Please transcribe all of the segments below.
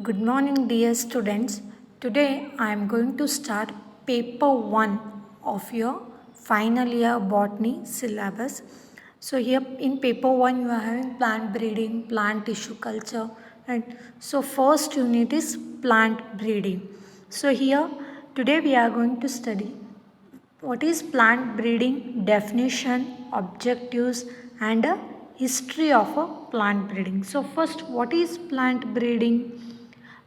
Good morning, dear students. Today I am going to start paper 1 of your final year botany syllabus. So, here in paper 1, you are having plant breeding, plant tissue culture, and so first unit is plant breeding. So, here today we are going to study what is plant breeding, definition, objectives, and a history of a plant breeding. So, first, what is plant breeding?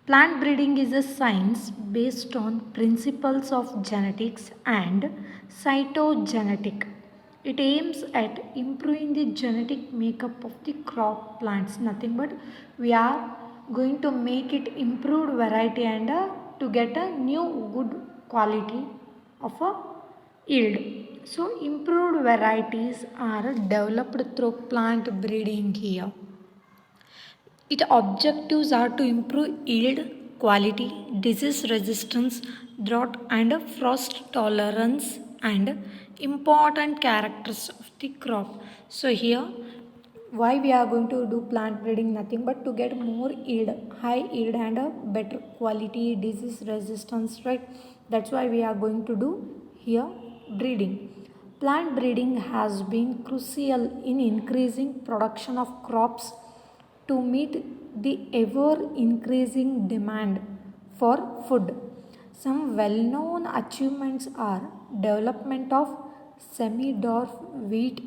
Plant breeding is a science based on principles of genetics and cytogenetic. It aims at improving the genetic makeup of the crop plants. Nothing but we are going to make it improved variety and to get a new good quality of a yield. So improved varieties are developed through plant breeding here. Its objectives are to improve yield, quality, disease resistance, drought and frost tolerance and important characters of the crop. So here why we are going to do plant breeding, nothing but to get more yield, high yield and a better quality, disease resistance, right? That's why we are going to do here breeding. Plant breeding has been crucial in increasing production of crops to meet the ever increasing demand for food. Some well known achievements are development of semi-dwarf wheat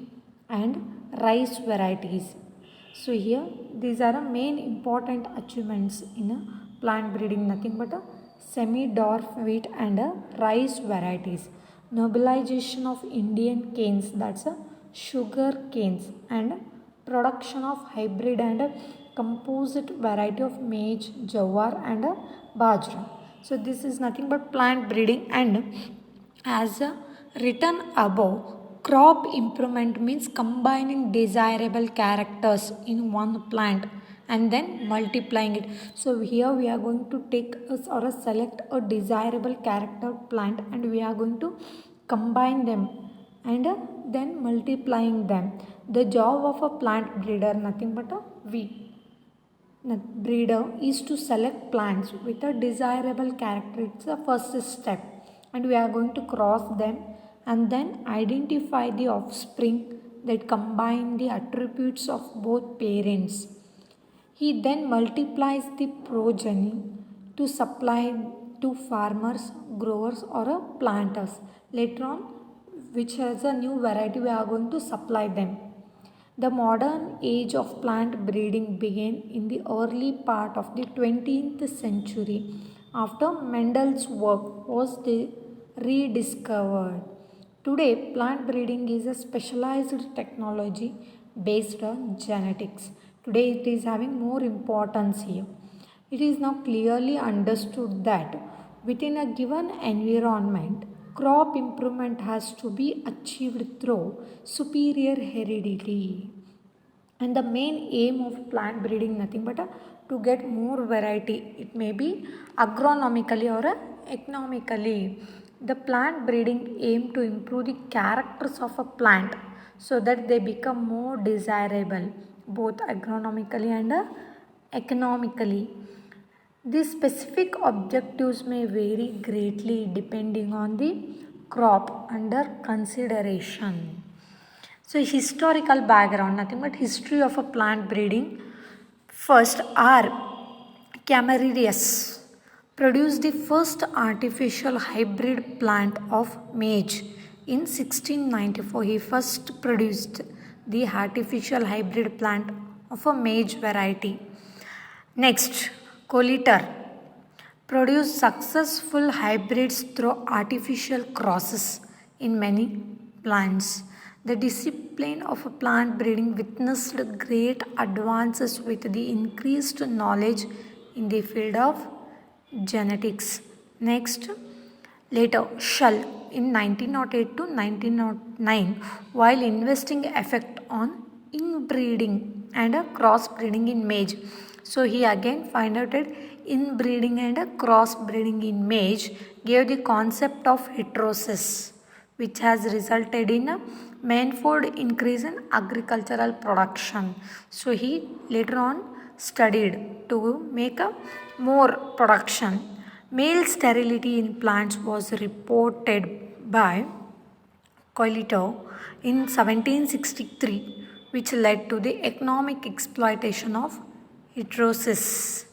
and rice varieties. So here these are the main important achievements in a plant breeding, nothing but a semi-dwarf wheat and a rice varieties. Nobilization of Indian canes, that's a sugar canes, and production of hybrid and composite variety of maize, jawar and bajra. So this is nothing but plant breeding, and as written above, crop improvement means combining desirable characters in one plant and then multiplying it. So here we are going to take or select a desirable character plant and we are going to combine them and then multiplying them. The job of a plant breeder, nothing but a breeder, is to select plants with a desirable character. It's the first step, and we are going to cross them and then identify the offspring that combine the attributes of both parents. He then multiplies the progeny to supply to farmers, growers, or planters. Later on, which has a new variety, we are going to supply them. The modern age of plant breeding began in the early part of the 20th century after Mendel's work was rediscovered. Today, plant breeding is a specialized technology based on genetics. Today, it is having more importance here. It is now clearly understood that within a given environment, crop improvement has to be achieved through superior heredity. And the main aim of plant breeding, nothing but to get more variety. It may be agronomically or economically. The plant breeding aim to improve the characters of a plant so that they become more desirable both agronomically and economically. These specific objectives may vary greatly depending on the crop under consideration. So, historical background, nothing but history of a plant breeding. First, R. Camerarius produced the first artificial hybrid plant of maize in 1694. He first produced the artificial hybrid plant of a maize variety. Next, Collier produced successful hybrids through artificial crosses in many plants. The discipline of plant breeding witnessed great advances with the increased knowledge in the field of genetics. Next, later, Shull in 1908 to 1909, while investing effect on inbreeding and crossbreeding in maize. So he again found out that inbreeding and crossbreeding in maize gave the concept of heterosis, which has resulted in a manifold increase in agricultural production. So he later on studied to make a more production. Male sterility in plants was reported by Colito in 1763, which led to the economic exploitation of heterosis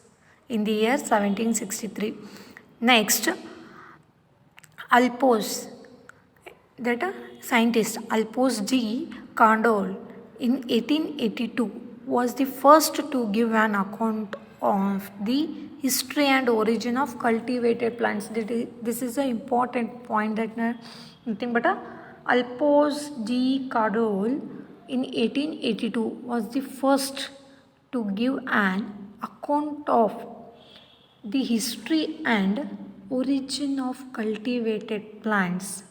in the year 1763. Next, Alphonse, that a scientist Alphonse de Candolle in 1882 was the first to give an account of the history and origin of cultivated plants. This is an important point that nothing but Alphonse de Candolle in 1882 was the first to give an account of the history and origin of cultivated plants.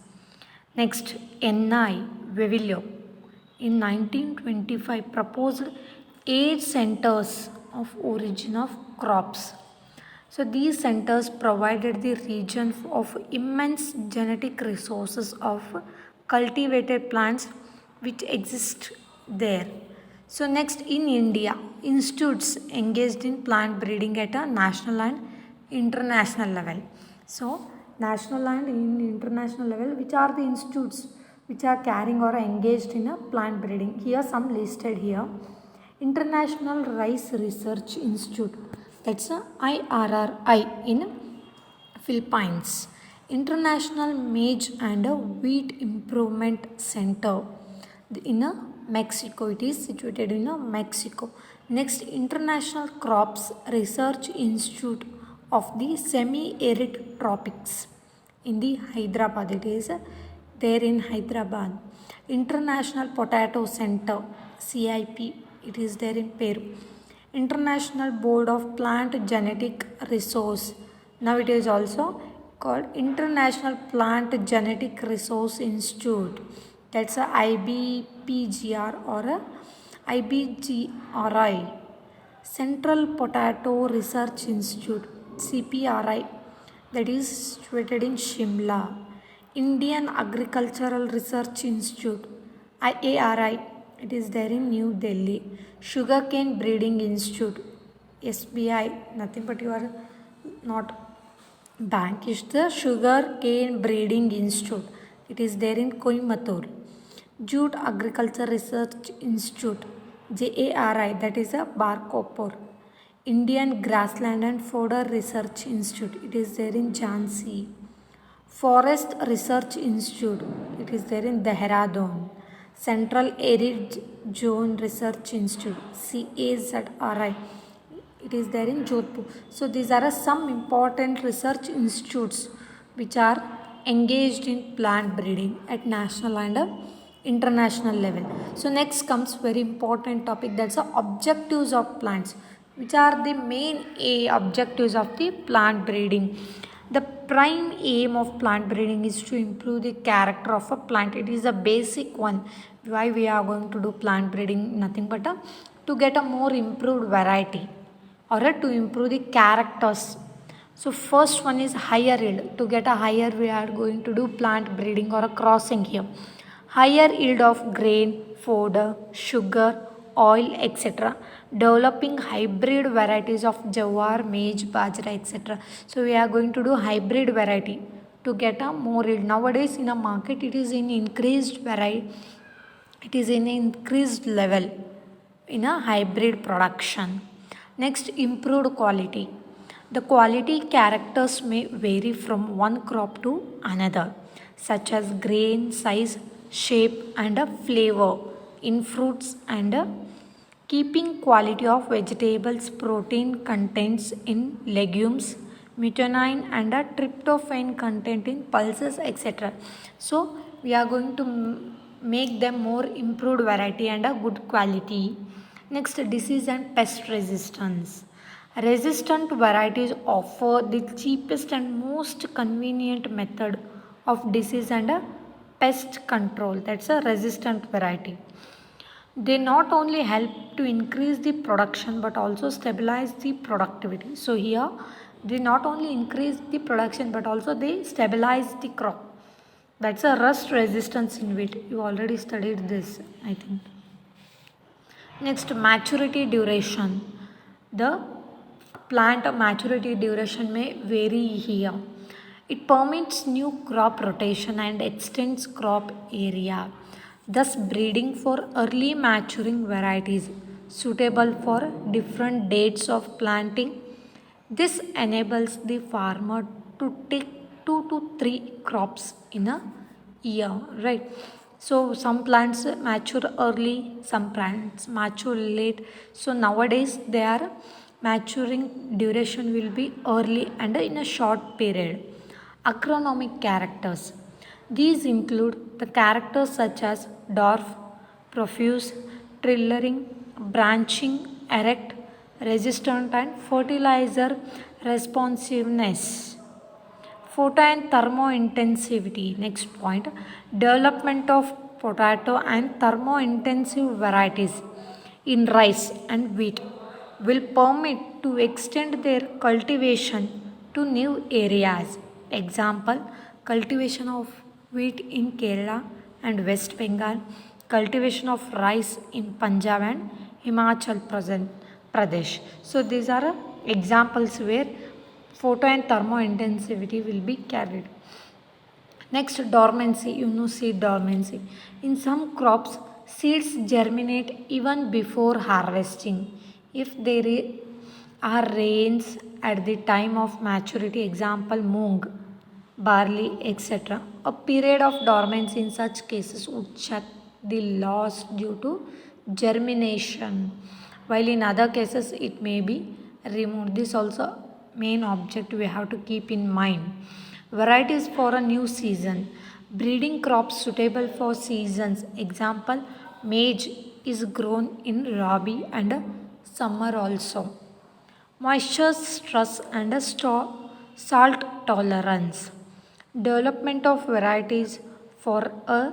Next, N.I. Vevilio in 1925 proposed 8 centers of origin of crops. So these centers provided the region of immense genetic resources of cultivated plants which exist there. So next, in India, institutes engaged in plant breeding at a national and international level. So national and in international level, which are the institutes which are carrying or engaged in a plant breeding? Here some listed here. International Rice Research Institute, that's a IRRI in Philippines. International Maize and Wheat Improvement Center in Mexico. It is situated in Mexico. Next, International Crops Research Institute of the Semi-Arid Tropics in the Hyderabad. It is there in Hyderabad. International Potato Center, CIP. It is there in Peru. International Board of Plant Genetic Resource. Now it is also called International Plant Genetic Resource Institute. That's a IBPGR or a IBGRI. Central Potato Research Institute, CPRI, that is situated in Shimla. Indian Agricultural Research Institute, IARI, it is there in New Delhi. Sugarcane Breeding Institute, SBI, nothing but you are not bank, is the Sugarcane Breeding Institute. It is there in Coimbatore. Jute Agriculture Research Institute, JARI, that is a Barkopur. Indian Grassland and Fodder Research Institute, it is there in Jhansi. Forest Research Institute, it is there in Dehradun. Central Arid Zone Research Institute, CAZRI, it is there in Jodhpur. So these are some important research institutes which are engaged in plant breeding at national and international level. So next comes very important topic, that's the objectives of plants. Which are the main objectives of the plant breeding? The prime aim of plant breeding is to improve the character of a plant. It is a basic one. Why we are going to do plant breeding? Nothing but to get a more improved variety or to improve the characters. So first one is higher yield. To get a higher, we are going to do plant breeding or a crossing here. Higher yield of grain, fodder, sugar, oil, etc. Developing hybrid varieties of jawar, maize, bajra, etc. So we are going to do hybrid variety to get a more yield. Nowadays in a market, it is in increased variety. It is in increased level in a hybrid production. Next, improved quality. The quality characters may vary from one crop to another, such as grain, size, shape and flavor in fruits and keeping quality of vegetables, protein contents in legumes, methionine and tryptophan content in pulses, etc. So we are going to make them more improved variety and a good quality. Next, disease and pest resistance. Resistant varieties offer the cheapest and most convenient method of disease and pest control. That's a resistant variety. They not only help to increase the production but also stabilize the productivity. So here they not only increase the production but also they stabilize the crop. That's a rust resistance in wheat. You already studied this, I think. Next, maturity duration. The plant maturity duration may vary here. It permits new crop rotation and extends crop area, thus breeding for early maturing varieties suitable for different dates of planting. This enables the farmer to take 2 to 3 crops in a year, right? So some plants mature early, some plants mature late. So nowadays they are maturing duration will be early and in a short period. Agronomic characters. These include the characters such as dwarf, profuse, trillering, branching, erect, resistant and fertilizer responsiveness. Photo and thermo intensivity. Next point, development of potato and thermo intensive varieties in rice and wheat will permit to extend their cultivation to new areas. Example, cultivation of wheat in Kerala and West Bengal, cultivation of rice in Punjab and Himachal Pradesh. So these are examples where photo and thermo intensivity will be carried. Next, dormancy, seed dormancy. In some crops, seeds germinate even before harvesting. If there are rains at the time of maturity, example moong, barley, etc., a period of dormancy in such cases would check the loss due to germination, while in other cases it may be removed. This also main object we have to keep in mind. Varieties for a new season. Breeding crops suitable for seasons. Example, maize is grown in Rabi and summer also. Moisture stress and salt tolerance. Development of varieties for a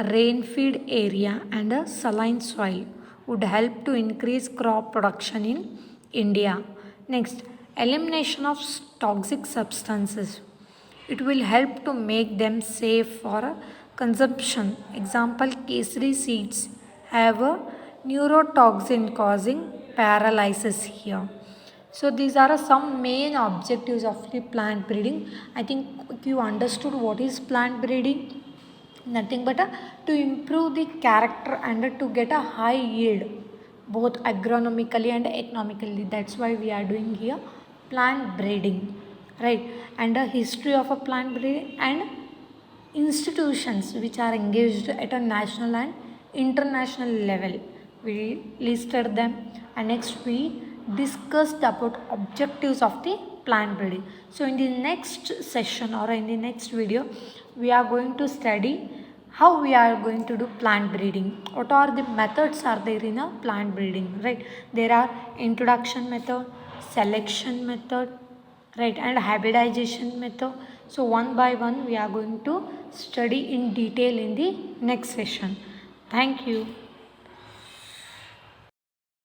rain-fed area and a saline soil would help to increase crop production in India. Next, elimination of toxic substances. It will help to make them safe for consumption. Example, kesari seeds have a neurotoxin causing paralysis here. So these are some main objectives of the plant breeding. I think you understood what is plant breeding. Nothing but to improve the character and to get a high yield both agronomically and economically. That's why we are doing here plant breeding, right? And a history of a plant breeding and institutions which are engaged at a national and international level. We listed them, and next we discussed about objectives of the plant breeding. So in the next session or in the next video, we are going to study how we are going to do plant breeding. What are the methods are there in a plant breeding, right? There are introduction method, selection method, right, and hybridization method. So one by one we are going to study in detail in the next session. Thank you.